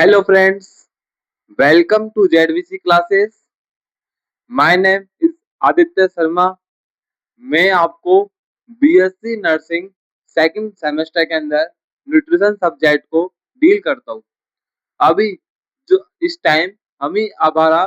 Hello friends, welcome to ZVC classes. My name is Aditya Sharma. मैं आपको BSc nursing second semester के अंदर nutrition subject को डील करता हूँ. अभी जो इस टाइम हमें हमारा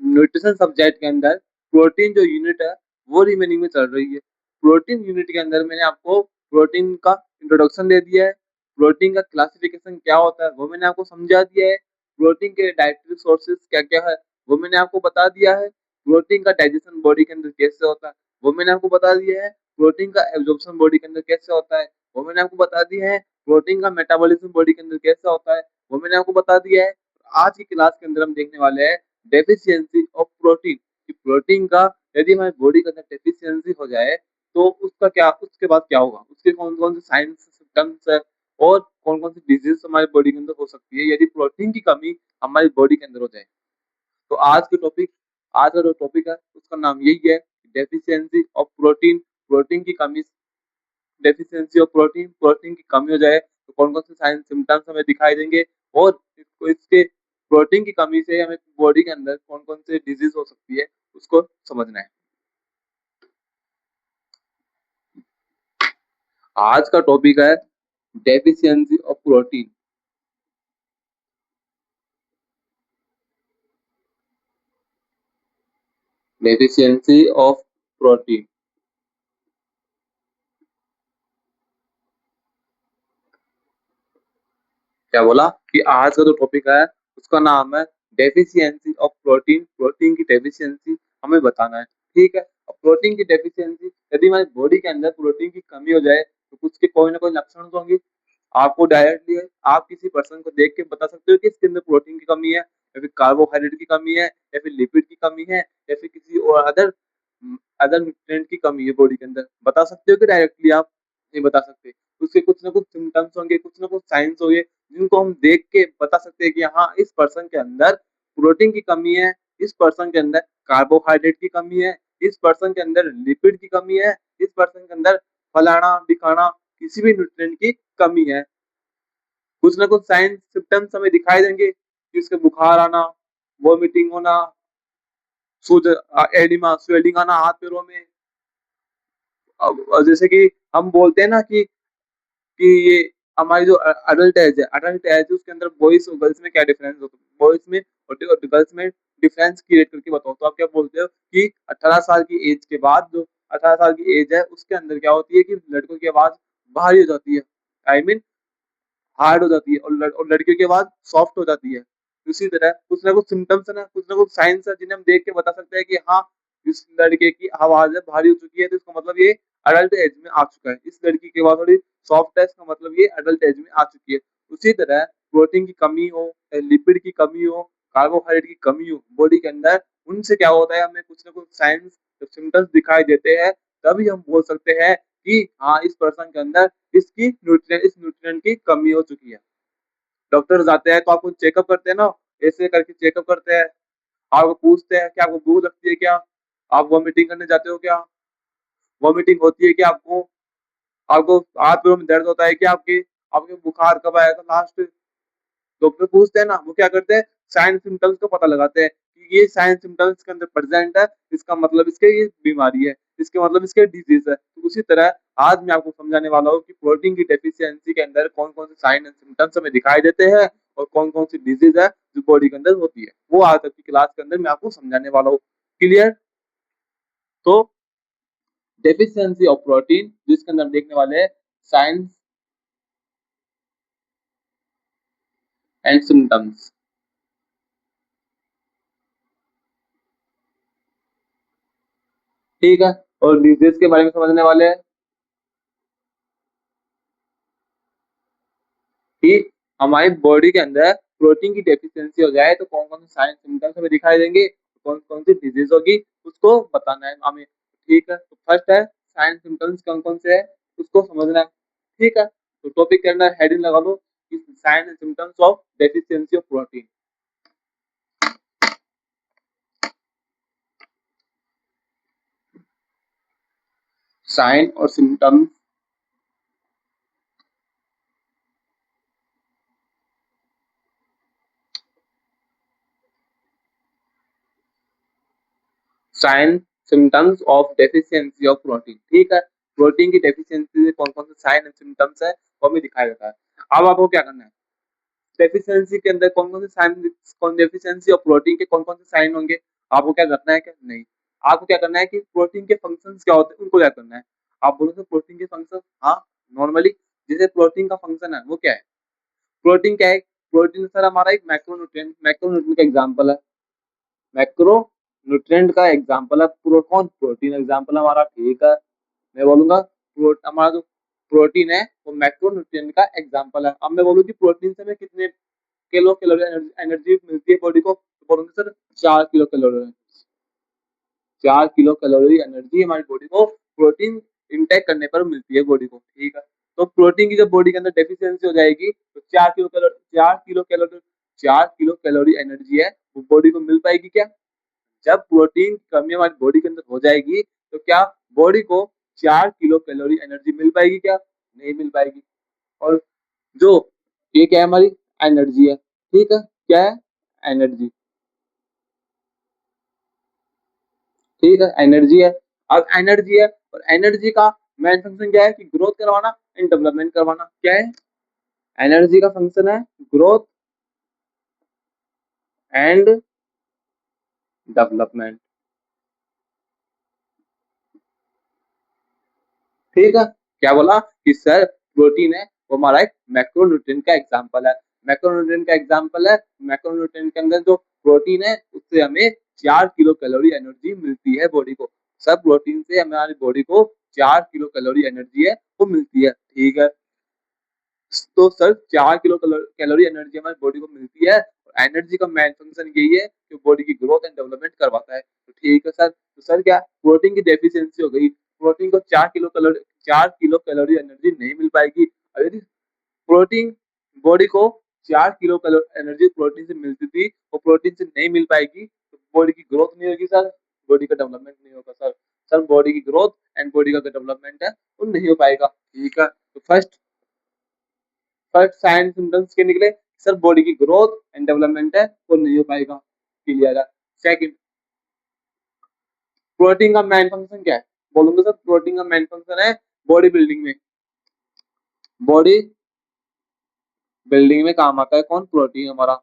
न्यूट्रिशन सब्जेक्ट के अंदर प्रोटीन जो यूनिट है वो रिमेनिंग में चल रही है. प्रोटीन यूनिट के अंदर मैंने आपको प्रोटीन का इंट्रोडक्शन दे दिया है. प्रोटीन का क्लासिफिकेशन क्या होता है वो मैंने आपको समझा दिया है. प्रोटीन के डाइटरी सोर्सेज क्या क्या है वो मैंने आपको बता दिया है. प्रोटीन का डाइजेशन बॉडी के अंदर कैसे होता है वो मैंने आपको बता दिया है. प्रोटीन का एब्जॉर्प्शन बॉडी के अंदर कैसे होता है वो मैंने आपको बता दिया है. प्रोटीन का मेटाबॉलिज्म बॉडी के अंदर कैसे होता है वो मैंने आपको बता दिया है. आज की क्लास के अंदर हम देखने वाले हैं डेफिशिएंसी ऑफ प्रोटीन. कि प्रोटीन का यदि हमारी बॉडी के अंदर डेफिशिएंसी हो जाए तो उसका क्या उसके बाद क्या होगा, उसके कौन कौन से साइंस सिम्टम्स है और कौन कौन सी डिजीज हमारी बॉडी के अंदर हो सकती है यदि प्रोटीन की कमी हमारी बॉडी के अंदर हो जाए. तो आज का जो टॉपिक है उसका नाम यही है, डेफिशिएंसी ऑफ प्रोटीन. प्रोटीन की कमी, डेफिशिएंसी ऑफ प्रोटीन, प्रोटीन की कमी हो जाए तो कौन कौन से साइंस सिम्टम्स हमें दिखाई देंगे और इसके प्रोटीन की कमी से हमें बॉडी के अंदर कौन कौन से डिजीज हो सकती है उसको समझना है. आज का टॉपिक है deficiency of protein. Deficiency of protein. क्या बोला कि आज का जो टॉपिक है उसका नाम है डेफिशिएंसी ऑफ प्रोटीन. प्रोटीन की डेफिशिएंसी हमें बताना है. ठीक है. अब प्रोटीन की डेफिशिएंसी, यदि हमारी बॉडी के अंदर प्रोटीन की कमी हो जाए तो उसके कोई ना कोई लक्षण तो होंगे. आपको डायरेक्टली आप किसी पर्सन को देख के बता सकते हो कि इसके अंदर प्रोटीन की कमी है या फिर कार्बोहाइड्रेट की कमी है या फिर लिपिड की कमी है या फिर किसी और अदर अदर न्यूट्रिएंट की कमी है बॉडी के अंदर. बता सकते हो कि डायरेक्टली आप नहीं बता सकते. उसके कुछ ना कुछ सिम्टम्स होंगे, कुछ ना कुछ साइंस होंगे जिनको हम देख के बता सकते हैं कि हाँ इस पर्सन के अंदर प्रोटीन की कमी है, इस पर्सन के अंदर कार्बोहाइड्रेट की कमी है, इस पर्सन के अंदर लिपिड की कमी है, इस पर्सन के अंदर फलाना दिखाना किसी भी न्यूट्रिएंट की कमी है. कुछ ना कुछ साइंस सिम्टम्स हमें दिखाई देंगे कि उसके बुखार आना, वॉमिटिंग होना, एडिमा स्वेलिंग आना हाथ पैरों में. अब जैसे कि हम बोलते हैं ना कि ये हमारी जो अडल्ट एज है, अडल्ट एज उसके अंदर बॉयज और गर्ल्स में क्या डिफरेंस होता है, बॉयज में और गर्ल्स में डिफरेंस क्रिएट करके बताओ. तो आप क्या बोलते हो कि 18 साल की एज के बाद जो 18 साल की एज है उसके अंदर क्या होती है कि लड़कों की आवाज भारी हो जाती है, आई मीन हार्ड हो जाती है, और लड़कियों की आवाज सॉफ्ट हो जाती है. उसी तरह कुछ ना कुछ सिम्टम्स है ना, कुछ ना कुछ साइंस है जिन्हें हम देख के बता सकते हैं कि हाँ इस लड़के की आवाज है भारी हो चुकी है तो इसका मतलब ये अडल्ट एज में आ चुका है. इस लड़की की आवाज थोड़ी सॉफ्ट है इसका मतलब ये अडल्ट एज में आ चुकी है. उसी तरह प्रोटीन की कमी हो, लिपिड की कमी हो, कार्बोहाइड्रेट की कमी हो बॉडी के अंदर, उनसे क्या होता है हमें कुछ ना कुछ साइंस सिम्टम्स दिखाई देते हैं. तभी हम बोल सकते हैं कि हाँ इस पर्सन के अंदर इस न्यूट्रिएंट की कमी हो चुकी है. डॉक्टर जाते हैं तो आपको चेकअप करते हैं ना, ऐसे करके चेकअप करते हैं. आपको पूछते हैं कि आपको भूख लगती है क्या, आप वॉमिटिंग करने जाते हो क्या, वॉमिटिंग होती है क्या आपको, आपको हाथ पैरों में दर्द होता है क्या, आपके आपके बुखार कब आएगा लास्ट. डॉक्टर पूछते हैं ना, वो क्या करते हैं साइन सिम्टम्स का पता लगाते हैं कि ये साइन सिम्टम्स के अंदर प्रेजेंट है इसका मतलब इसके ये बीमारी है, इसके मतलब इसके डिजीज है. तो उसी तरह आज मैं आपको समझाने वाला हूँ कि प्रोटीन की डेफिशिएंसी के अंदर कौन कौन से साइन एंड सिम्टम्स हमें दिखाई देते हैं और कौन कौन सी डिजीज है जो बॉडी के अंदर होती है, वो आज तक की क्लास के अंदर मैं आपको समझाने वाला हूँ. क्लियर. तो डेफिशिएंसी ऑफ प्रोटीन जिसके अंदर देखने वाले साइंस एंड सिम्टम्स. ठीक है. और डिजीज के बारे में समझने वाले हैं कि हमारी बॉडी के अंदर प्रोटीन की डेफिशिएंसी हो जाए तो कौन कौन से साइन सिम्टम्स हमें दिखाई देंगे, कौन कौन सी डिजीज होगी उसको बताना है हमें. ठीक है. तो फर्स्ट है साइन सिम्टम्स कौन कौन से है उसको समझना है. ठीक है. तो टॉपिक के अंदर हेडिंग लगा दो कि sign and symptoms of deficiency of protein. Sign और symptoms sign symptoms of deficiency of protein. ठीक है, प्रोटीन की डेफिशिएंसी से कौन कौन से साइन एंड सिम्टम्स है वो हमें दिखाया जाता है। अब आपको क्या करना है, डेफिशिएंसी के अंदर कौन कौन से साइन, कौन डेफिशिएंसी ऑफ प्रोटीन के कौन कौन से साइन होंगे, आपको क्या करना है, क्या नहीं, आपको क्या करना है कि प्रोटीन के फंक्शंस क्या होते हैं उनको क्या करना है। आप बोलो तो प्रोटीन के फंक्शन, हाँ नॉर्मली जैसे प्रोटीन का फंक्शन है वो क्या है, प्रोटीन क्या है, प्रोटीन सर हमारा एक मैक्रोन्यूट्रिएंट, मैक्रोन्यूट्रिएंट का एग्जांपल है, मैक्रो न्यूट्रिएंट का एग्जांपल है कौन, प्रोटीन एग्जांपल हमारा। ठीक है, मैं बोलूंगा हमारा जो प्रोटीन है वो मैक्रो न्यूट्रिएंट का एग्जांपल है। अब मैं बोलूँ कि प्रोटीन से हमें कितने किलो कैलोरी एनर्जी मिलती है बॉडी को, तो बोलूंगे sir 4 kilo calorie, 4 kilo calorie energy हमारी बॉडी को प्रोटीन इंटेक करने पर मिलती है बॉडी को। ठीक है, तो प्रोटीन की जब बॉडी के अंदर डेफिशिएंसी हो जाएगी तो 4 kilo calorie 4 kilo calorie energy है वो बॉडी को मिल पाएगी क्या, जब प्रोटीन की कमी हमारी बॉडी के अंदर हो जाएगी तो क्या बॉडी को 4 किलो कैलोरी एनर्जी मिल पाएगी क्या, नहीं मिल पाएगी। और जो ये क्या है हमारी एनर्जी है, ठीक है, क्या है एनर्जी, ठीक है एनर्जी है। अब एनर्जी है और एनर्जी का मेन फंक्शन क्या है कि ग्रोथ करवाना एंड डेवलपमेंट करवाना, क्या है एनर्जी का फंक्शन है ग्रोथ एंड डेवलपमेंट। ठीक है, क्या बोला कि सर प्रोटीन है वो हमारा एक मैक्रोन्यूट्रिएंट का एग्जांपल है, मैक्रोन्यूट्रिएंट का एग्जांपल है, मैक्रोन्यूट्रिएंट के अंदर जो प्रोटीन है उससे हमें 4 किलो कैलोरी एनर्जी मिलती है बॉडी को, सब प्रोटीन से हमारी बॉडी को 4 किलो कैलोरी एनर्जी है वो मिलती है। ठीक है, तो सर 4 किलो कैलोरी एनर्जी हमारी बॉडी को मिलती है और एनर्जी का मेन फंक्शन यही है कि बॉडी की ग्रोथ एंड डेवलपमेंट करवाता है। तो ठीक है सर, तो सर क्या प्रोटीन की डेफिशिएंसी हो गई, प्रोटीन को 4 किलो कैलोरी एनर्जी नहीं मिल पाएगी। और यदि प्रोटीन बॉडी को 4 किलो कैलोरी एनर्जी प्रोटीन से मिलती थी वो प्रोटीन से नहीं मिल पाएगी तो बॉडी की ग्रोथ नहीं होगी सर, बॉडी का डेवलपमेंट नहीं होगा सर, सर बॉडी की ग्रोथ एंड बॉडी का डेवलपमेंट है वो नहीं हो पाएगा। ठीक है, तो फर्स्ट साइन सिम्टम्स के निकले सर बॉडी की ग्रोथ एंड डेवलपमेंट है वो नहीं हो पाएगा, क्लियर है। सेकंड, प्रोटीन का मेन फंक्शन क्या है, बोलूंगा सर प्रोटीन का मेन फंक्शन है बॉडी बिल्डिंग में, बॉडी बिल्डिंग में काम आता है कौन, प्रोटीन हमारा।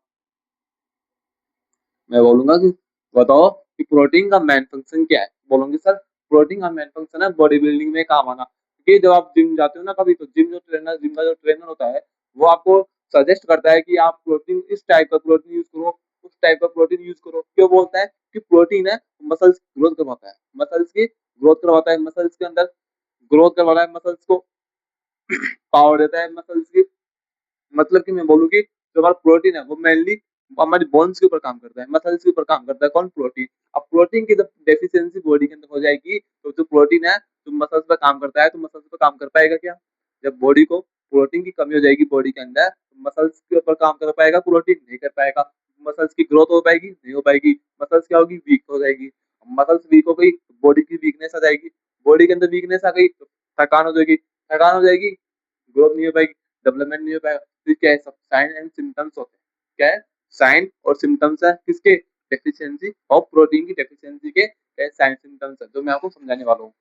मैं बोलूंगा कि बताओ कि प्रोटीन का मेन फंक्शन क्या है, बोलूंगी सर प्रोटीन का मेन फंक्शन है बॉडी बिल्डिंग में काम आना, क्योंकि जब आप जिम जाते हो ना कभी तो जिम का जो ट्रेनर होता है वो आपको सजेस्ट करता है कि आप प्रोटीन इस टाइप का प्रोटीन यूज करो, उस टाइप का प्रोटीन यूज करो, क्यों बोलता है कि प्रोटीन है मसल्स की ग्रोथ करवाता है, मसल्स की ग्रोथ करवाता है, मसल्स के अंदर ग्रोथ करवाता है, मसल्स को पावर देता है, मसल्स की मतलब कि मैं बोलूँ कि जो हमारा प्रोटीन है वो मेनली हमारी बोन्स के ऊपर काम करता है, मसल्स के ऊपर काम करता है कौन, प्रोटीन। अब प्रोटीन की जब डेफिशिएंसी बॉडी के अंदर हो जाएगी तो जो प्रोटीन है जो मसल्स पर काम करता है तो मसल्स पर काम कर पाएगा क्या, जब बॉडी को प्रोटीन की कमी हो जाएगी बॉडी के अंदर तो मसल्स के ऊपर काम कर पाएगा, प्रोटीन नहीं कर पाएगा, मसल्स की ग्रोथ हो पाएगी नहीं हो पाएगी, मसल्स क्या होगी वीक हो जाएगी, मसल्स वीक हो गई तो बॉडी की वीकनेस आ जाएगी, बॉडी के अंदर वीकनेस आ गई तो थकान हो जाएगी, थकान हो जाएगी ग्रोथ नहीं हो पाएगी, डेवलपमेंट नहीं हो पाएगा। तो क्या है सब साइन एंड सिम्टम्स होते हैं, क्या है साइन और सिम्टम्स है किसके, डेफिशिएंसी ऑफ प्रोटीन की डेफिशिएंसी के साइन सिम्टम्स है जो मैं आपको समझाने वाला हूँ।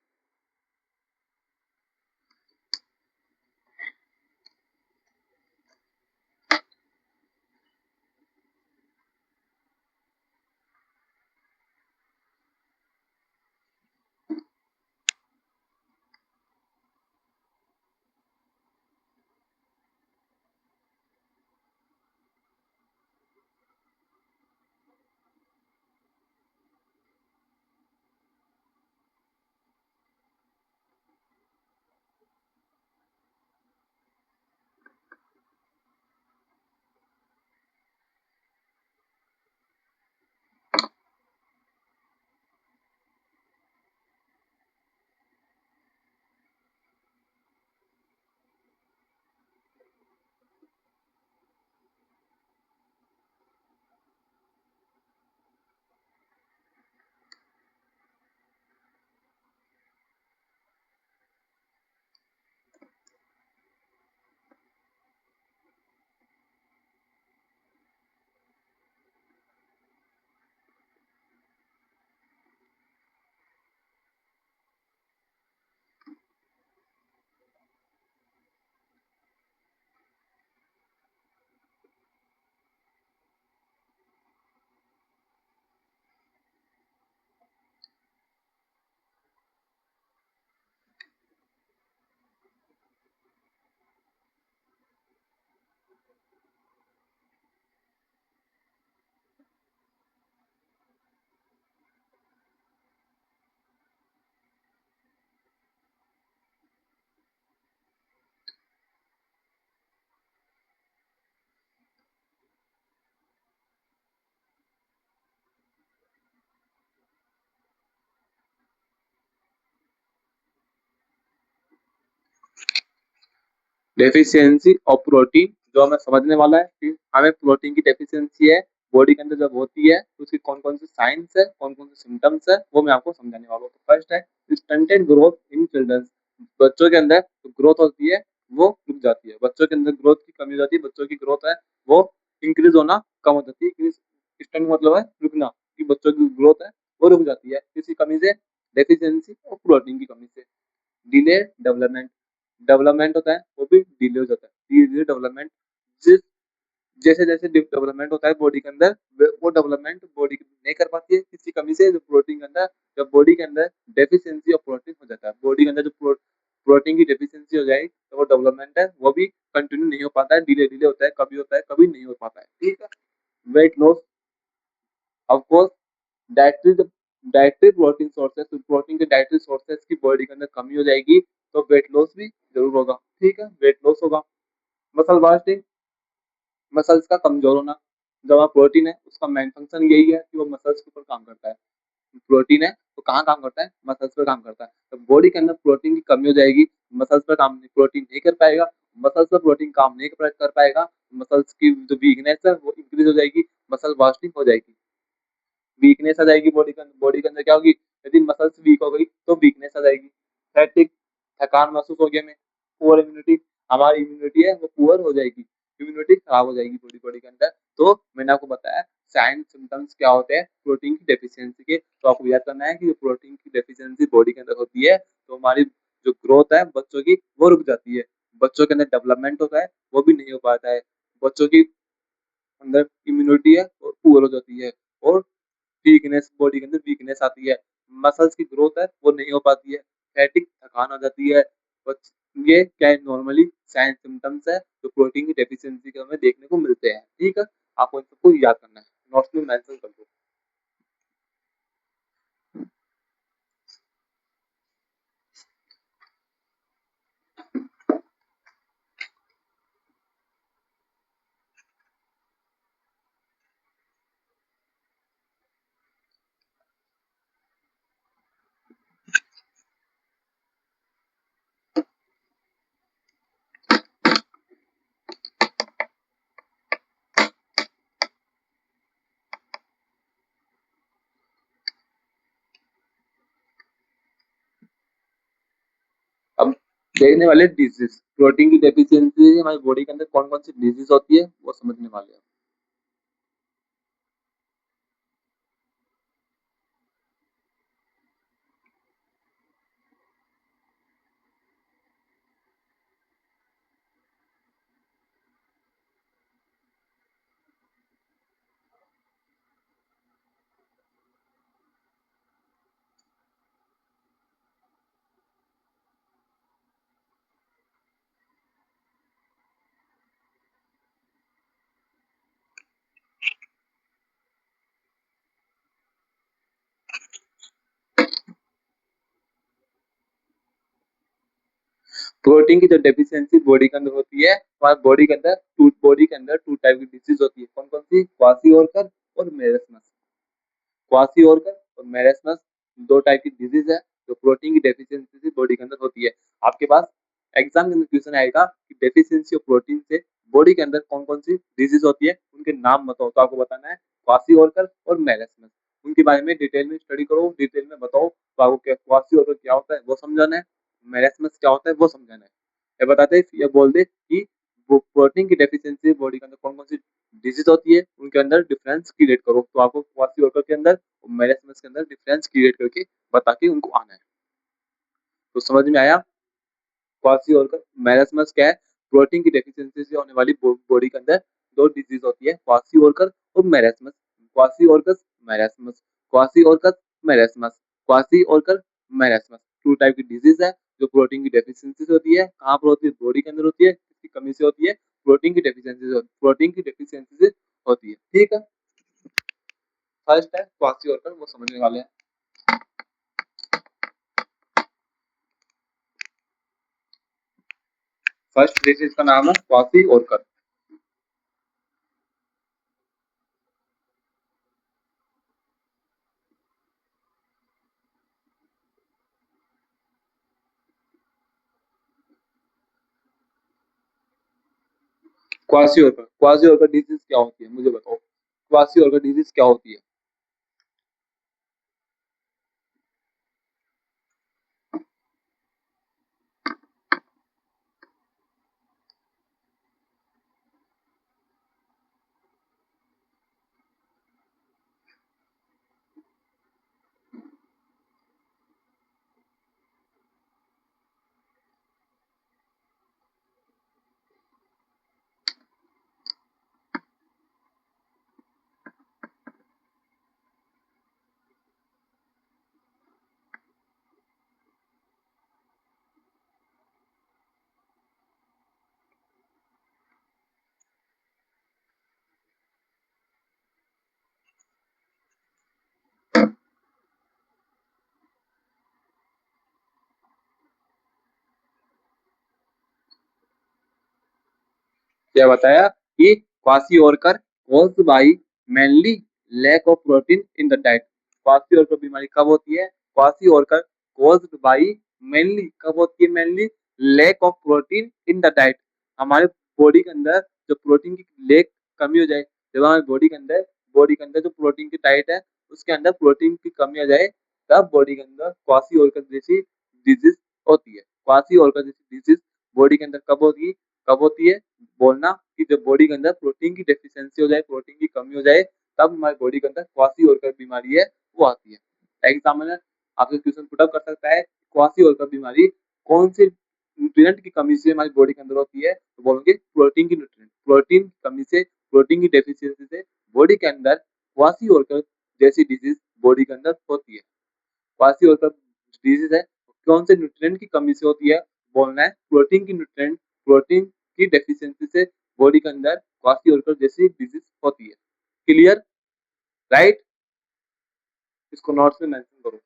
डेफिशिएंसी ऑफ प्रोटीन जो हमें समझने वाला है कि हमें प्रोटीन की डेफिशिएंसी है बॉडी के अंदर जब होती है तो उसकी कौन कौन सी साइंस है, कौन कौन से सिम्टम्स है, वो मैं आपको समझाने वाला हूँ। तो फर्स्ट है स्टंटेड ग्रोथ इन चिल्ड्रन। बच्चों के अंदर जो ग्रोथ होती है वो रुक जाती है, बच्चों के अंदर ग्रोथ की कमी हो जाती है, बच्चों की ग्रोथ है वो इंक्रीज होना कम हो जाती है। स्टंट मतलब है रुकना, कि बच्चों की ग्रोथ है वो रुक जाती है किसी कमी से, डेफिशिएंसी और प्रोटीन की कमी से। डिले डेवलपमेंट, डेवलपमेंट होता है वो भी डिले हो जाता है, धीरे धीरे डेवलपमेंट। जिस जैसे जैसे डेवलपमेंट होता है बॉडी के अंदर वो डेवलपमेंट बॉडी नहीं कर पाती है किसी कमी से, जो प्रोटीन के अंदर, जब बॉडी के अंदर डेफिशिएंसी ऑफ प्रोटीन हो जाता है, बॉडी के अंदर जो प्रोटीन की डेफिशिएंसी हो जाए तो वो डेवलपमेंट है वो भी कंटिन्यू नहीं हो पाता है, डिले डिले होता है, कभी नहीं हो पाता है। ठीक है। Weight loss, of course dietary, dietary protein sources, protein के डाइटरी सोर्सेस की बॉडी के अंदर कमी हो जाएगी तो वेट लॉस भी जरूर होगा। ठीक है, वेट लॉस होगा। मसल बास्टिंग, मसल्स का कमजोर होना। जो हमारा प्रोटीन है उसका मेन फंक्शन यही है कि वो मसल्स के ऊपर काम करता है। प्रोटीन है वो कहाँ काम करता है, मसल्स पे काम करता है। तो बॉडी के अंदर प्रोटीन की कमी हो जाएगी, मसल्स पर काम नहीं, प्रोटीन नहीं कर पाएगा, मसल्स पर प्रोटीन काम नहीं कर पाएगा, मसल्स की जो वीकनेस है वो इंक्रीज हो जाएगी, मसल वास्टिंग हो जाएगी, वीकनेस आ जाएगी बॉडी के अंदर। बॉडी के अंदर क्या होगी, यदि मसल्स वीक हो गई तो वीकनेस आ जाएगी, फैटिक, थकान महसूस होगी हमें, पुअर इम्यूनिटी, हमारी इम्यूनिटी है वो पुअर हो जाएगी, इम्यूनिटी खराब हो जाएगी बॉडी बॉडी के अंदर। तो मैंने आपको बताया साइंस सिम्टम्स क्या होते हैं प्रोटीन की डेफिशिएंसी के। तो आपको याद करना है कि प्रोटीन की डेफिशिएंसी बॉडी के अंदर होती है तो हमारी जो ग्रोथ है बच्चों की वो रुक जाती है, बच्चों के अंदर डेवलपमेंट होता है वो भी नहीं हो पाता है, बच्चों की अंदर इम्यूनिटी है वो पुअर हो जाती है, और वीकनेस, बॉडी के अंदर वीकनेस आती है, मसल्स की ग्रोथ है वो नहीं हो पाती है, फैटिक, थकान आ जाती है। ये क्या है, नॉर्मली साइंस सिम्टम्स है जो प्रोटीन की डेफिशिएंसी के हमें देखने को मिलते हैं। ठीक है, आपको इन सबको याद करना है, नोट्स में मेंशन कर दो। अब देखने वाले डिजीज, प्रोटीन की डेफिशिएंसी हमारी बॉडी के अंदर कौन कौन सी डिजीज होती है वो समझने वाले हैं। प्रोटीन की जो डेफिशिएंसी बॉडी के अंदर होती है, हमारे बॉडी के अंदर टू टाइप की डिजीज होती है, कौन कौन सी, क्वासी और मेरेस्मस। क्वासी और मेरेस्मस दो टाइप की डिजीज है जो प्रोटीन की डेफिशिएंसी से बॉडी के अंदर होती है। आपके पास एग्जाम के अंदर क्वेश्चन आएगा कि डेफिशिएंसी ऑफ प्रोटीन से बॉडी के अंदर कौन कौन सी डिजीज होती है, उनके नाम बताओ, तो आपको बताना है क्वासी और मेरेस्मस। उनके बारे में डिटेल में स्टडी करो, डिटेल में बताओ, तो आपको क्या क्वासी क्या होता है वो समझाना है, मेरेस्मस क्या होता है वो समझाना है। ये बताते ये बोल दे कि वो प्रोटीन की डेफिशिएंसी बॉडी के अंदर कौन कौन सी डिजीज होती है, उनके अंदर डिफरेंस क्रिएट करो, तो आपको क्वासी के अंदर और मेरेस्मस के अंदर डिफरेंस क्रिएट करके बता के उनको आना है। तो समझ में आया, क्वासी और मेरेस्मस क्या है, प्रोटीन की डेफिशिएंसी से होने वाली बॉडी के अंदर दो डिजीज होती है, क्वासी और मेरेस्मस, क्वासी मेरेस्मस, क्वासी मेरेस्मस, क्वासी मेरेस्मस, टू टाइप की डिजीज है जो प्रोटीन की डेफिशिएंसी से होती है। कहाँ पर होती है, बॉडी के अंदर होती है, किसकी कमी से होती है, प्रोटीन की डेफिशिएंसी से होती है। ठीक है, फर्स्ट है क्वासी वो समझने वाले हैं। फर्स्ट डिजीज का नाम है क्वासी। क्वासी डिजीज क्या होती है, मुझे बताओ, क्वासी डिजीज क्या होती है? क्या बताया कि kwashiorkor caused by mainly lack of protein in the diet. Kwashiorkor बीमारी कब होती है? Kwashiorkor caused by mainly, कब होती है mainly? Lack of protein in the diet. हमारे बॉडी के अंदर जो प्रोटीन की लेक कमी हो जाए, जब हमारे बॉडी के अंदर जो प्रोटीन की डाइट है उसके अंदर प्रोटीन की कमी आ जाए, तब बॉडी के अंदर क्वासी ओरकर जैसी डिजीज होती है। क्वासी ओरकर जैसी डिजीज बॉडी के अंदर कब होती है? बोलना कि जब बॉडी के अंदर प्रोटीन की डेफिशिएंसी हो जाए, प्रोटीन की कमी हो जाए, तब हमारी बॉडी के अंदर क्वासी ओरकर बीमारी है वो आती है। एग्जामिनर आपसे क्वेश्चन पुट अप कर सकता है, क्वासी ओरकर बीमारी कौन से न्यूट्रिएंट की कमी से हमारी बॉडी के अंदर होती है? तो बोलोगे प्रोटीन की न्यूट्रिएंट, प्रोटीन की कमी से, प्रोटीन की डेफिशिएंसी से बॉडी के अंदर क्वासी ओरकर जैसी डिजीज बॉडी के अंदर होती है। क्वासी ओरकर डिजीज है कौन से न्यूट्रिएंट की कमी से होती है? बोलना है प्रोटीन की न्यूट्रिएंट, प्रोटीन की डेफिशिएंसी से बॉडी के अंदर क्वासी ओरकर जैसी डिजीज होती है। क्लियर? राइट? इसको नोट्स में मेंशन करो।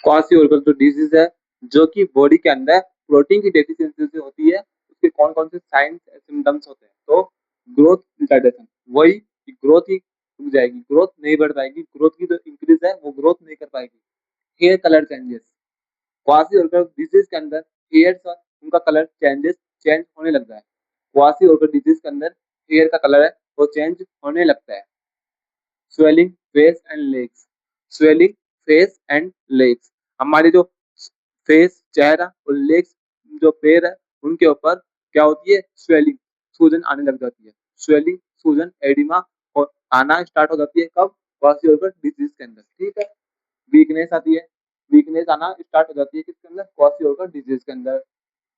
क्वासी ओरकर जो डिजीज है जो कि बॉडी के अंदर प्रोटीन की डेफिशिएंसी से होती है, उसके कौन कौन से साइंस सिम्टम्स होते हैं? तो ग्रोथ रिटार्डेशन, वही ग्रोथ ही रुक जाएगी, ग्रोथ नहीं बढ़ पाएगी, ग्रोथ की जो इंक्रीज है वो ग्रोथ नहीं कर पाएगी। Hair colour changes, kwashiorkor disease के अंदर हेयर उनका कलर चेंज होने लगता है। क्वासी ओरकर डिजीज के अंदर हेयर का कलर है वो चेंज होने लगता है। Swelling face and legs, swelling face and legs, हमारे जो फेस, चेहरा और लेग्स जो पैर है उनके ऊपर क्या होती है? स्वेलिंग, सूजन आने लग जाती है। स्वेलिंग, सूजन, एडिमा और आना स्टार्ट हो जाती है कब? क्वासी डिजीज के अंदर। ठीक है। वीकनेस आती है, वीकनेस आना स्टार्ट हो जाती है किसके अंदर? क्वासी डिजीज के अंदर।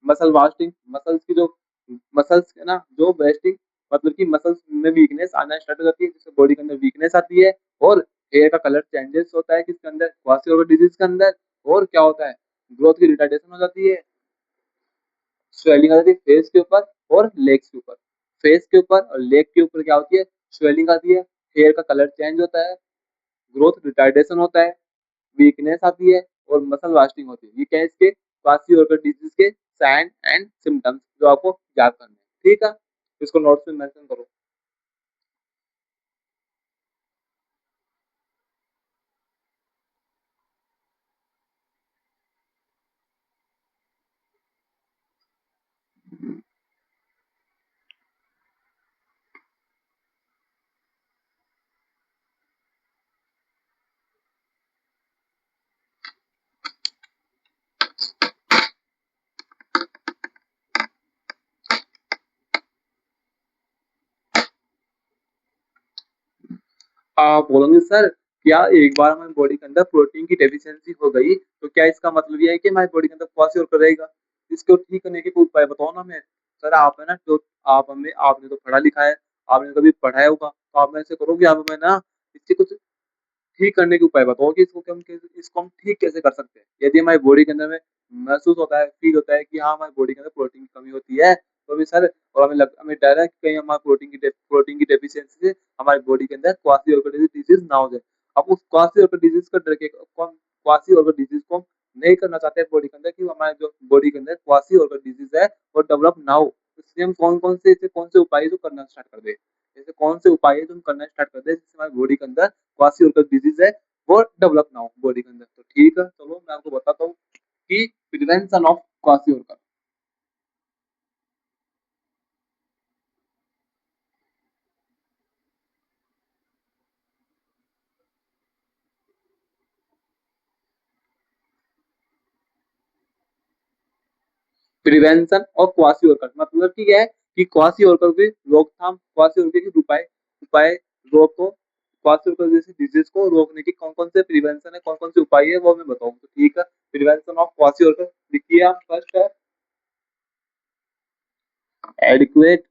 मसल वास्टिंग, मसल्स की जो मसल्स है ना जो वेस्टिंग मतलब कि मसल्स में वीकनेस आना स्टार्ट हो जाती है, जिससे बॉडी के अंदर वीकनेस आती है और हेयर का कलर चेंजेस होता है किसके अंदर, क्वासियोलर डिजीज के अंदर। और क्या होता है, ग्रोथ की रिटार्डेशन हो जाती है, स्वेलिंग आ जाती है फेस के ऊपर और लेग्स के ऊपर। फेस के ऊपर और लेग के ऊपर क्या होती है, स्वेलिंग आती है, हेयर का कलर चेंज होता है, ग्रोथ रिटार्डेशन होता है, वीकनेस आती है और मसल वास्टिंग होती है। ये क्या है इसके क्वासियोलर डिजीज के साइन एंड सिम्टम्स जो आपको याद करने हैं। ठीक है, इसको नोट्स में मेंशन करो। आप बोलोगे सर क्या एक बार हमारी बॉडी के अंदर प्रोटीन की डेफिशिएंसी हो गई तो क्या इसका मतलब ये है कि हमारी बॉडी के अंदर क्वासियोर रहेगा? इसको ठीक करने के कोई उपाय बताओ ना हमें। सर आप है ना जो आप हमें आपने तो पढ़ा लिखा है, आपने कभी पढ़ाया होगा तो आप ऐसे करोगे, आप हमें ना इससे कुछ ठीक करने के उपाय बताओ कि इसको हम ठीक कैसे कर सकते हैं। यदि हमारी बॉडी के अंदर में महसूस होता है, फील होता है कि हाँ हमारी बॉडी के अंदर प्रोटीन की कमी होती है तो अभी सर, और हमें डर है कि कहीं हमारे प्रोटीन की डेफिशिएंसी से हमारी बॉडी के अंदर क्वासी डिजीज ना हो जाए। अब उस क्वासी डिजीज का डर के क्वासी डिजीज को हम नहीं करना चाहते हैं बॉडी के अंदर कि हमारे जो बॉडी के अंदर क्वासी डिजीज है वो डेवलप ना हो। इसलिए हम कौन से उपाय जो करना स्टार्ट कर दे, जैसे कौन से उपाय है जो हम करना स्टार्ट कर दे जिससे हमारी बॉडी के अंदर क्वासी डिजीज है वो डेवलप ना हो बॉडी के अंदर। तो ठीक है, चलो मैं आपको बताता हूँ कि प्रिवेंशन ऑफ क्वासी प्रिवेंशन और क्वासी मतलब कि क्या है कि क्वासी की रोकथाम, क्वासी के उपाय उपाय रोग को क्वासी जैसी डिजीज को रोकने की कौन कौन से प्रिवेंशन है, कौन कौन से उपाय है वो मैं बताऊँ। तो ठीक है, प्रिवेंशन ऑफ क्वासी लिखिए आप। फर्स्ट है एडिक्वेट,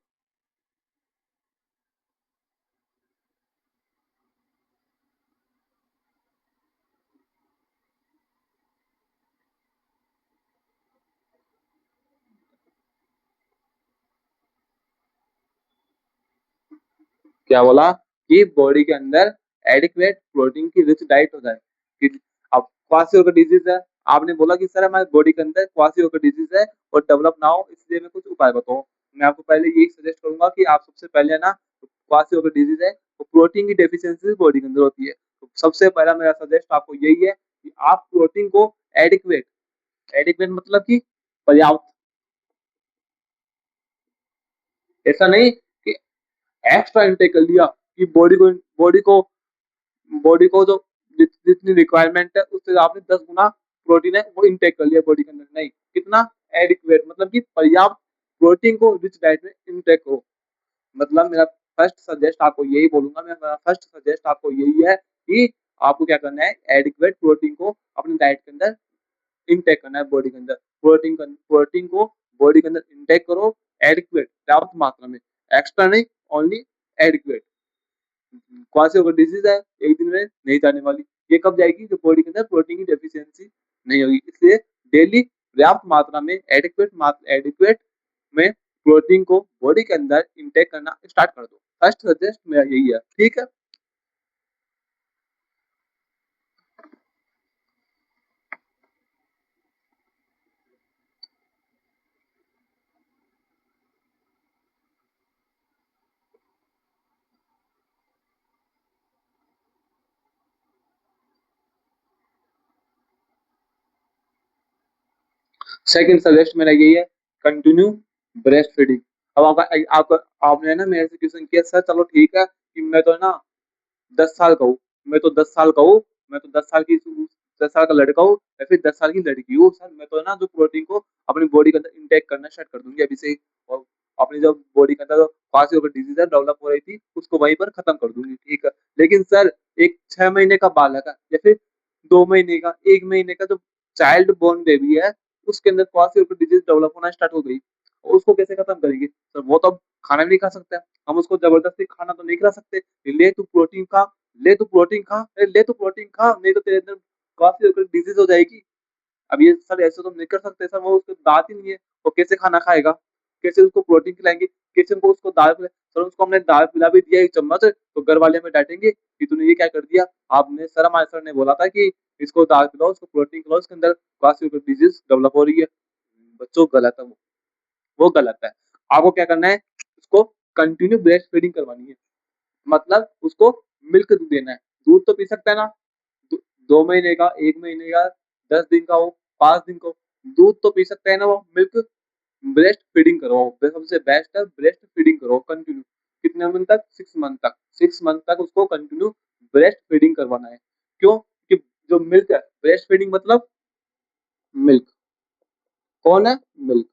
क्या बोला कि बॉडी के अंदर एडिक्वेट प्रोटीन की रिच डाइट हो जाए। कि अब क्वासियोकर डिजीज है, आपने बोला कि सर हमारे बॉडी के अंदर क्वासियोकर डिजीज है और डेवलप ना हो, इसलिए मैं कुछ उपाय बताऊं। मैं आपको पहले यही सजेस्ट करूंगा कि आप सबसे पहले ना क्वासियोकर डिजीज है तो प्रोटीन की डेफिशिएंसी बॉडी के अंदर होती है। तो सबसे पहला मेरा सजेस्ट आपको यही है कि आप प्रोटीन को एडिक्वेट, एडिक्वेट मतलब कि पर्याप्त, ऐसा नहीं कि एक्स्ट्रा इंटेक कर लिया कि बॉडी को जो जितनी रिक्वायरमेंट है उससे आपने 10 गुना प्रोटीन है वो इंटेक कर लिया बॉडी के अंदर। नहीं, कितना एडिक्वेट मतलब कि पर्याप्त प्रोटीन को रिच डाइट में इंटेक करो। मतलब मेरा फर्स्ट सजेस्ट आपको यही बोलूंगा, मैं मेरा फर्स्ट सजेस्ट आपको यही है कि आपको क्या करना है, एडिक्वेट प्रोटीन को अपनी डाइट के अंदर इंटेक करना है बॉडी के अंदर। प्रोटीन को बॉडी के अंदर इंटेक करो, एडिक्वेट पर्याप्त मात्रा में, एक्स्ट्रा नहीं, ओनली एडिक्वेट। क्वासी अगर डिजीज है एक दिन में नहीं जाने वाली, ये कब जाएगी जब बॉडी के अंदर प्रोटीन की डेफिशिएंसी नहीं होगी। इसलिए डेली पर्याप्त मात्रा में एडिक्वेट में प्रोटीन को बॉडी के अंदर इंटेक करना स्टार्ट कर दो। फर्स्ट सजेस्ट मेरा यही है। ठीक है, सेकंड सजेस्ट मेरा यही है, कंटिन्यू ब्रेस्ट फीडिंग। अब आपने ना मेरे से क्वेश्चन किया सर चलो ठीक है कि मैं तो ना 10 साल का हूँ, मैं तो 10 साल का हूँ, मैं तो 10 साल की 10 साल का लड़का हूँ या फिर 10 साल की लड़की हूँ, सर मैं तो ना जो प्रोटीन को अपनी बॉडी के अंदर इंटेक करना स्टार्ट कर दूंगी अभी से ही, और अपनी जो बॉडी के अंदर जो फास्ट डिजीज है डेवलप हो रही थी उसको वहीं पर खत्म कर दूंगी। ठीक है, लेकिन सर एक 6 महीने का बालक है या फिर 2 महीने का, 1 महीने का जो चाइल्ड बोर्न बेबी है उसके अंदर फास्ट डिजीज डेवलप होना स्टार्ट हो गई उसको कैसे खत्म करेंगे सर? वो तो खाना भी नहीं खा सकता है, हम उसको जबरदस्ती खाना तो नहीं खिला सकते। ले तू प्रोटीन खा, ले तू प्रोटीन खा, ले तू प्रोटीन खा, नहीं तो तेरे अंदर काफी डिजीज हो जाएगी। अब ये सर ऐसे तो नहीं कर सकते सर, वो उसको दांत ही नहीं है, वो कैसे खाना खाएगा? कैसे उसको प्रोटीन खिलाएंगे? कैसे उनको उसको दाल पिला? सर उसको हमने दाल पिला भी दिया एक चम्मच, तो घर वाले हमें डांटेंगे कि तूने ये क्या कर दिया? आपने सर, हमारे सर ने बोला था कि इसको दाल पिलाओ, उसको प्रोटीन खिलाओ, उसके अंदर काफी डिजीज डेवलप हो रही है। बच्चों गलत है वो गलत है। आपको क्या करना है, उसको कंटिन्यू ब्रेस्ट फीडिंग करवानी है, मतलब उसको मिल्क देना है। दूध तो पी सकता है ना, 2 महीने का, 1 महीने का, 10 दिन का हो, 5 दिन का हो, दूध तो पी सकता है ना वो। मिल्क ब्रेस्ट फीडिंग करवाओ, सबसे बेस्ट है ब्रेस्ट फीडिंग करो कंटिन्यू। कितने मंथ तक? 6 मंथ तक। 6 मंथ तक उसको कंटिन्यू ब्रेस्ट फीडिंग करवाना है। क्यों? कि जो मिल्क है, ब्रेस्ट फीडिंग मतलब मिल्क, कौन है? मिल्क।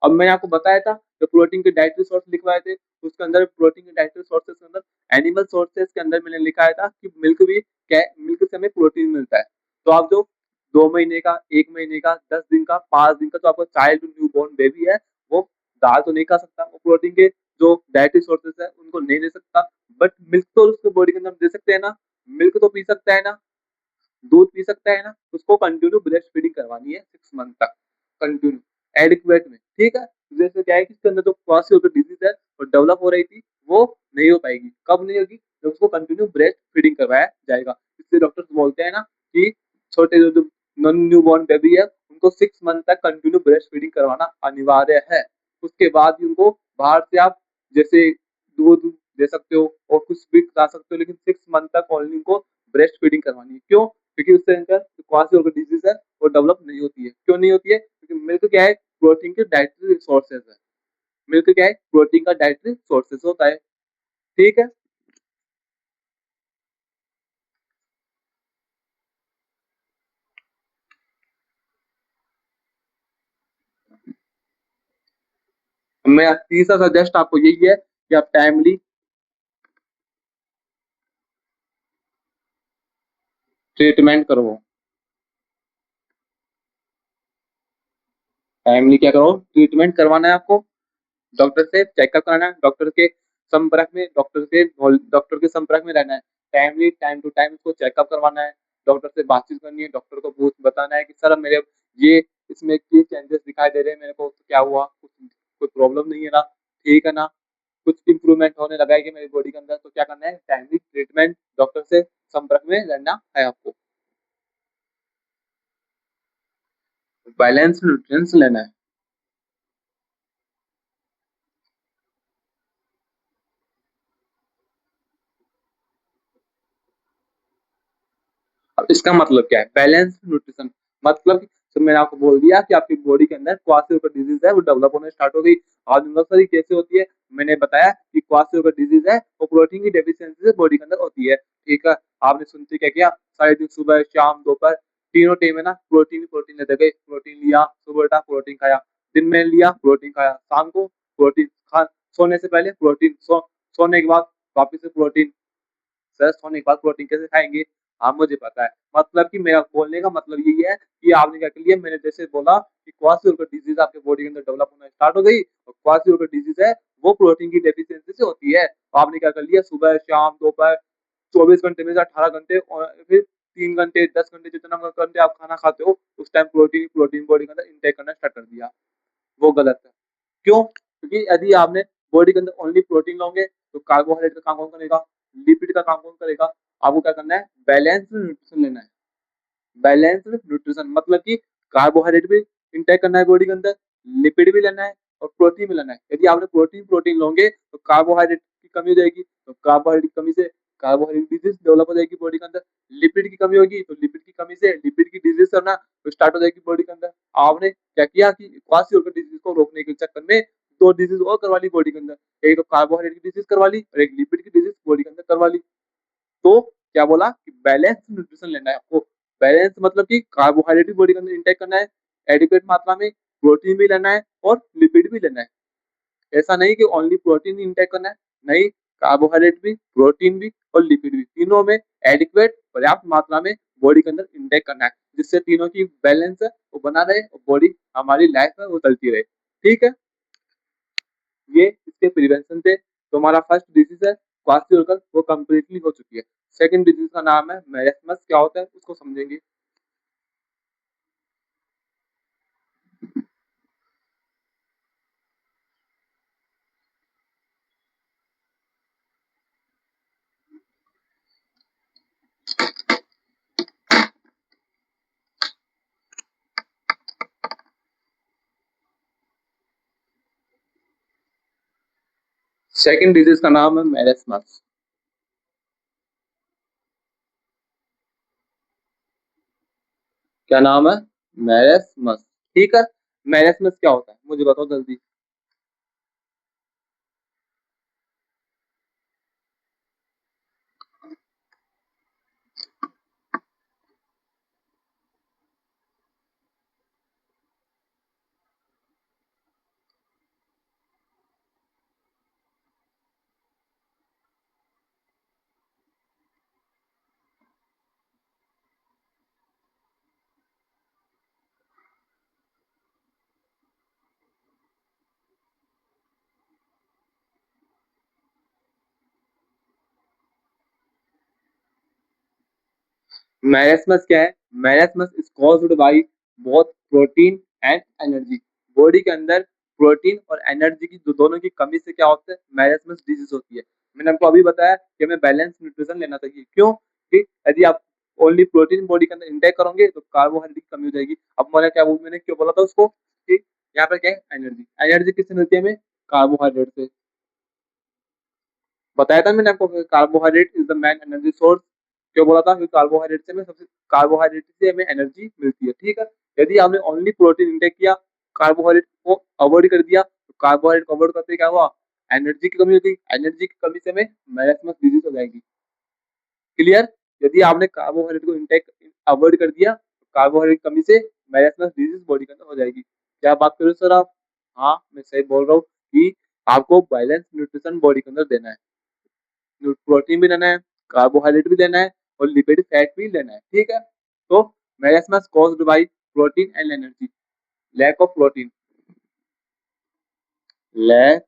अब मैंने आपको बताया था जो प्रोटीन के डाइटरी सोर्स लिखवाए थे, उसके अंदर प्रोटीन के डाइटरी सोर्सेस के अंदर एनिमल सोर्सेस के अंदर मैंने लिखाया था कि मिल्क भी क्या, मिल्क से हमें प्रोटीन मिलता है। तो आप जो 2 महीने का, 1 महीने का, 10 दिन का, 5 दिन का, जो आपका चाइल्ड न्यू बॉर्न बेबी है, वो दाल तो नहीं खा सकता, वो प्रोटीन के जो डाइटरी सोर्सेस है उनको नहीं दे सकता, बट मिल्क तो उसके बॉडी के अंदर दे सकते हैं ना। मिल्क तो पी सकता है ना, दूध पी सकता है ना। उसको कंटिन्यू ब्रेस्ट फीडिंग करवानी है 6 मंथ तक, कंटिन्यू एडिक्वेट में, ठीक है। जैसे क्या है कि इसके अंदर जो क्वासी डिजीज है वो डेवलप हो रही थी, वो नहीं हो पाएगी। कब नहीं होगी? जब उसको कंटिन्यू ब्रेस्ट फीडिंग करवाया जाएगा। इसलिए डॉक्टर्स बोलते हैं ना कि छोटे जो नॉन न्यू बॉर्न बेबी है उनको 6 मंथ तक कंटिन्यू ब्रेस्ट फीडिंग करवाना अनिवार्य है। उसके बाद भी उनको बाहर से आप जैसे दूध दे सकते हो और कुछ भी खिला सकते हो, लेकिन 6 मंथ तक ओनली उनको ब्रेस्ट फीडिंग करवानी है। क्यों? क्योंकि उससे अंदर क्वासी डिजीज है वो डेवलप नहीं होती है। क्यों नहीं होती है? क्योंकि मिल्क क्या है, प्रोटीन के डाइटरी सोर्सेज है। मिल्क क्या है, प्रोटीन का डाइटरी सोर्सेज होता है, ठीक है। मैं तीसरा सजेस्ट आपको यही है कि आप टाइमली ट्रीटमेंट करो। टाइमली क्या करो, ट्रीटमेंट करवाना है आपको, डॉक्टर से चेकअप कराना है, डॉक्टर के संपर्क में रहना है। टाइमली, टाइम टू टाइम उसको चेकअप करवाना है, डॉक्टर से बातचीत करनी है, डॉक्टर को पूछ बताना है कि सर मेरे ये इसमें ये चेंजेस दिखाई दे रहे हैं मेरे को, तो क्या हुआ? कुछ कोई प्रॉब्लम नहीं है ना? ठीक है ना? कुछ इंप्रूवमेंट होने लगा है कि मेरी बॉडी के अंदर, तो क्या करना है, टाइमली ट्रीटमेंट, डॉक्टर से संपर्क में रहना है आपको। बैलेंस न्यूट्रिएंट्स लेना है। अब इसका मतलब क्या है बैलेंस न्यूट्रिशन? मतलब तो मैंने आपको बोल दिया कि आपकी बॉडी के अंदर क्वासियोकर डिजीज है वो डेवलप होने स्टार्ट हो गई। आज सर कैसे होती है? मैंने बताया कि क्वासियोकर डिजीज है वो प्रोटीन की डेफिशिएंसी से बॉडी के अंदर होती है, ठीक है। आपने सुनते क्या किया, सारे दिन सुबह शाम दोपहर तीनों टाइम है ना प्रोटीन प्रोटीन लेते गए, प्रोटीन लिया, सुबह उठा प्रोटीन खाया, दिन में लिया प्रोटीन खाया, शाम को प्रोटीन खा, सोने से पहले प्रोटीन, सोने के बाद वापिस से प्रोटीन। सर सोने के बाद प्रोटीन कैसे खाएंगे? हाँ मुझे पता है, मतलब कि मेरा बोलने का मतलब यही है कि आपने क्या कर लिया, मैंने जैसे बोला कि क्वासियोकर डिजीज आपके बॉडी के अंदर डेवलप होना स्टार्ट हो गई, और क्वासियोकर डिजीज है वो प्रोटीन की डेफिशिएंसी से होती है। तो आपने क्या कर लिया, सुबह शाम दोपहर 24 घंटे में से 18 घंटे और फिर 3 घंटे 10 घंटे जितना घंटे आप खाना खाते हो उस टाइम प्रोटीन प्रोटीन बॉडी के अंदर इंटेक करना स्टार्ट कर दिया। वो गलत है। क्यों? क्योंकि यदि आपने बॉडी के अंदर ओनली प्रोटीन लोगे तो कार्बोहाइड्रेट का काम कौन करेगा, लिपिड का काम कौन करेगा? आपको क्या करना है, बैलेंस न्यूट्रिशन लेना है। बैलेंस न्यूट्रिशन मतलब कि कार्बोहाइड्रेट भी इंटेक करना है बॉडी के अंदर, लिपिड भी लेना है और प्रोटीन भी लेना है। यदि आपने प्रोटीन प्रोटीन लोगे तो कार्बोहाइड्रेट की कमी हो जाएगी, तो कार्बोहाइड्रेट की कमी से कार्बोहाइड्रेट डिजीज डेवलप हो जाएगी बॉडी के अंदर। लिपिड की कमी होगी तो लिपिड की कमी से लिपिड की डिजीज करना तो स्टार्ट हो जाएगी बॉडी के अंदर। आपने क्या किया कि क्वासियोकर डिजीज को रोकने के चक्कर में दो डिजीज और करवा ली बॉडी के अंदर, एक तो कार्बोहाइड्रेट की डिजीज करवा ली और एक लिपिड की डिजीज बॉडी के अंदर करवा ली। तो क्या बोला कि बैलेंस न्यूट्रिशन लेना है आपको। बैलेंस मतलब कि कार्बोहाइड्रेट भी बॉडी के अंदर इंटेक करना है, एडिक्वेट मात्रा में प्रोटीन भी लेना है और लिपिड भी लेना है। ऐसा नहीं कि ओनली प्रोटीन ही इंटेक करना है, नहीं, कार्बोहाइड्रेट भी, प्रोटीन भी और लिपिड भी, तीनों में एडिक्वेट पर्याप्त मात्रा में बॉडी के अंदर इंटेक करना है, जिससे तीनों की बैलेंस है वो बना रहे और बॉडी हमारी लाइफ में वो चलती रहे, ठीक है। ये इसके प्रिवेंशन थे। तो हमारा फर्स्ट डिजीज है क्वार्सियोरकल, वो कंप्लीटली हो चुकी है। सेकंड डिजीज का नाम है मैरेस्मस, क्या होता है उसको समझेंगे। सेकंड डिजीज का नाम है मैरेस्मस। क्या नाम है? मैरेस्मस। ठीक है, मैरेस्मस क्या होता है मुझे बताओ जल्दी। मैरेस्मस क्या है? Marasmus is caused by both protein and energy. Body के अंदर प्रोटीन और एनर्जी की दोनों की कमी से क्या होता है? मैरेस्मस डिजीज होती है। मैंने आपको अभी बताया कि हमें बैलेंस न्यूट्रिशन लेना चाहिए। क्यों? कि यदि आप ओनली प्रोटीन बॉडी के अंदर इंटेक करोगे तो कार्बोहाइड्रेट की कमी हो जाएगी। अब मैंने क्यों बोला था उसको? ठीक, यहाँ पर क्या है? एनर्जी। एनर्जी किससे मिलती है हमें? कार्बोहाइड्रेट से। बताया था मैंने आपको carbohydrate is the main energy source. क्यों बोला था? क्योंकि कार्बोहाइड्रेट से हमें एनर्जी मिलती है। ठीक है, यदि आपने ओनली प्रोटीन इंटेक किया, कार्बोहाइड्रेट को अवॉइड कर दिया, तो कार्बोहाइड्रेट को अवॉइड करते क्या हुआ? एनर्जी की कमी होती है। एनर्जी की कमी से हमें मैरेस्मस डिजीज हो जाएगी। क्लियर? यदि आपने कार्बोहाइड्रेट को इंटेक अवॉइड कर दिया तो कार्बोहाइड्रेट की कमी से मैरेस्मस डिजीज बॉडी के अंदर हो जाएगी। क्या बात करो सर आप? हाँ, मैं सही बोल रहा हूँ कि आपको बैलेंस न्यूट्रिशन बॉडी के अंदर देना है। प्रोटीन भी लेना है, कार्बोहाइड्रेट भी लेना है और लिपिड फैट भी लेना है। ठीक है, तो marasmus caused by protein and energy, lack of protein, lack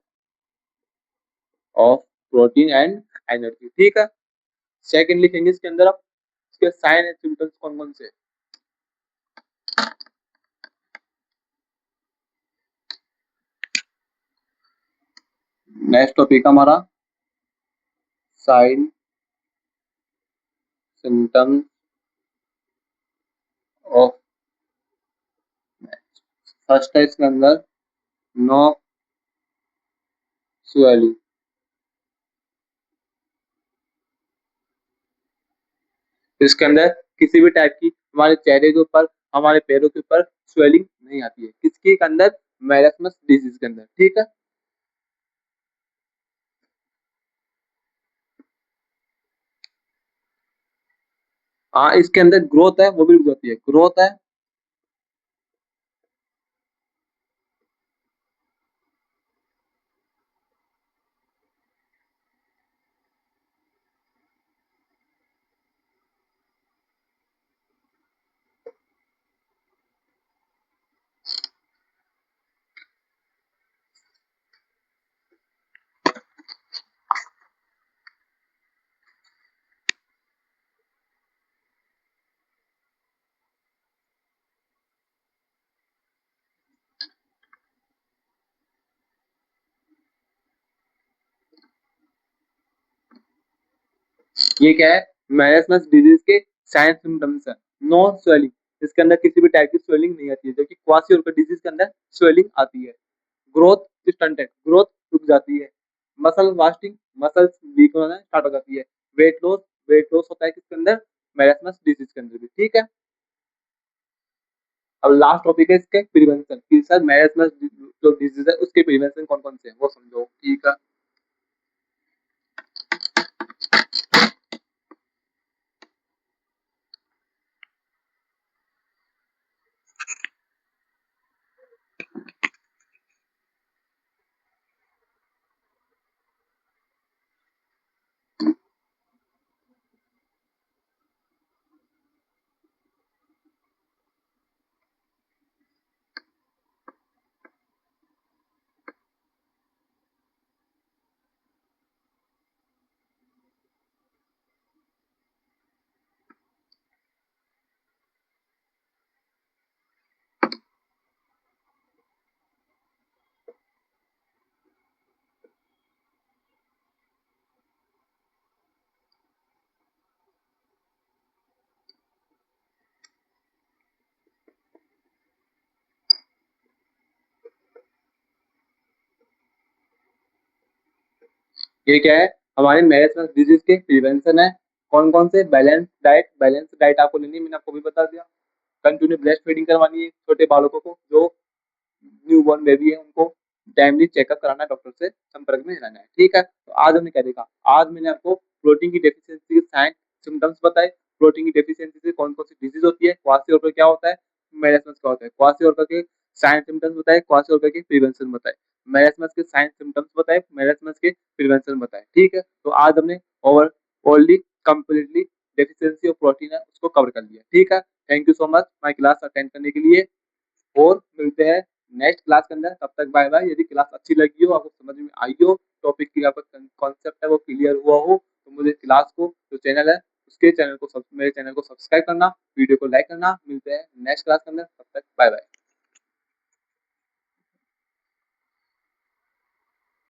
of protein and energy. ठीक है, सेकंड लिखेंगे इसके अंदर आप इसके साइन एंड सिम्टम्स कौन कौन से। नेक्स्ट टॉपिक हमारा साइन सिम्टम्स ऑफ। फर्स्ट है इसके अंदर नो स्वेलिंग। इसके अंदर किसी भी टाइप की हमारे चेहरे के ऊपर, हमारे पैरों के ऊपर स्वेलिंग नहीं आती है। किसके अंदर? मैरेस्मस डिजीज के अंदर। ठीक है, हाँ इसके अंदर ग्रोथ है, वो भी रुक जाती है। ग्रोथ है, ये क्या है? मैरेस्मस डिजीज के साइन सिम्टम्स है। नो स्वेलिंग, इसके अंदर किसी भी टाइप की स्वेलिंग नहीं आती है, जबकि क्वासियोरकर डिजीज के अंदर स्वेलिंग आती है। ग्रोथ स्टंटेड, ग्रोथ रुक जाती है। मसल वास्टिंग, मसल्स वीक होना स्टार्ट हो जाती है। वेट लॉस, वेट लॉस होता है किसके अंदर? मैरेस्मस डिजीज के अंदर भी। ठीक है, अब लास्ट टॉपिक है इसके प्रिवेंशन की। सर मैरेस्मस जो डिजीज है उसके प्रिवेंशन कौन कौन से हैं वो समझो। ठीक है, ये क्या है, हमारे मैरेथन डिजीज के प्रिवेंशन है। कौन कौन से, बैलेंस डाइट आपको लेनी है, मैंने आपको भी बता दिया। कंटिन्यू ब्रेस्ट फीडिंग करवानी है छोटे बालकों को, जो न्यू बॉर्न बेबी है उनको टाइमली चेकअप कराना है, डॉक्टर से संपर्क में रहना है। ठीक है, तो आज हमने क्या देखा, आज मैंने आपको प्रोटीन की डेफिशिएंसी के साइन सिम्टम्स बताए। प्रोटीन की डेफिशिएंसी से कौन कौन सी डिजीज होती है, क्वासी क्या होता है, मेरेस्मस क्या होता है, क्वासी के साइन सिम्टम्स बताए, क्वासी के प्रिवेंशन बताए, मेरेस्मस के साइन सिम्टम्स बताए, मेरेस्मस के प्रिवेंशन बताए। ठीक है, तो आज हमने ओवरऑली कंप्लीटली डेफिशिएंसी ऑफ प्रोटीन है उसको कवर कर लिया। ठीक है, thank you so much my class attend करने के लिए, और मिलते हैं नेक्स्ट क्लास के अंदर। तब तक बाय बाय। यदि क्लास अच्छी लगी हो, आपको समझ में आई हो, टॉपिक की आपका कॉन्सेप्ट है वो क्लियर हुआ हो, तो मुझे क्लास को, जो चैनल है उसके चैनल को, मेरे चैनल को सब्सक्राइब करना, वीडियो को लाइक करना। मिलते हैं नेक्स्ट क्लास के अंदर, तब तक बाय बाय।